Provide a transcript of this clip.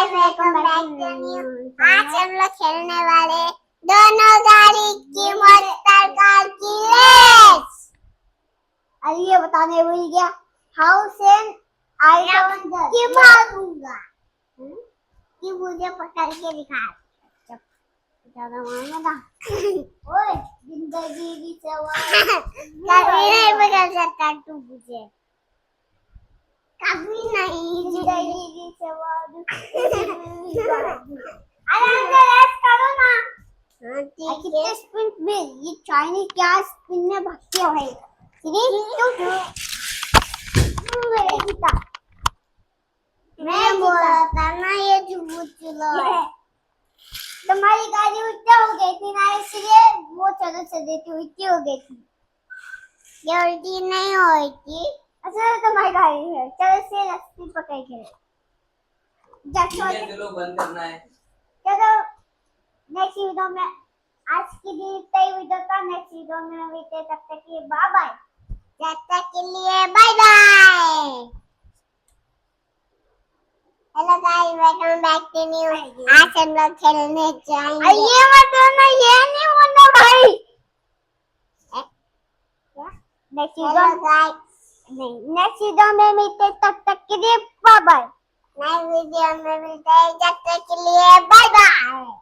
Guys welcome back to new. आज हम लोग खेलने वाले दोनों गाड़ी की मोटर कार की रेस। अरे ये बताने भूल गया, हाउ सेन आई कि मारूंगा कि मुझे पकड़ के दिखा। ज्यादा मारना था। ओए जिंदगी की सवाल कभी नहीं पकड़ सकता तू मुझे, कभी नहीं। जिंदगी की सवाल आराम से रेस करो ना। हाँ ठीक है। कितने स्पिन में ये चाइनीज क्या स्पिन में भागते हो भाई। मेरे जीता। मैं बोला था ना ये झूठ चलो। तुम्हारी गाड़ी उल्टा हो गई थी ना, इसलिए वो चलो चलती थी उल्टी हो गई थी। ये उल्टी नहीं हुई थी, अच्छा तुम्हारी गाड़ी है। चलो से रस्सी पकड़ के चलो बंद करना है। चलो नेक्स्ट वीडियो में, आज की वीडियो का नेक्स्ट वीडियो में मिलते हैं। तब तक के बाय बाय। तब तक के लिए bye bye. Hello guys welcome back to new. आज हम लोग खेलने जाएंगे। ये मत ना, ये नहीं बोलना भाई। नेक्स्ट वीडियो गाइस, नहीं नेक्स्ट वीडियो में मिलते हैं। तब तक के लिए बाय बाय। नेक्स्ट वीडियो में मिलते हैं। तब तक के लिए बाय बाय।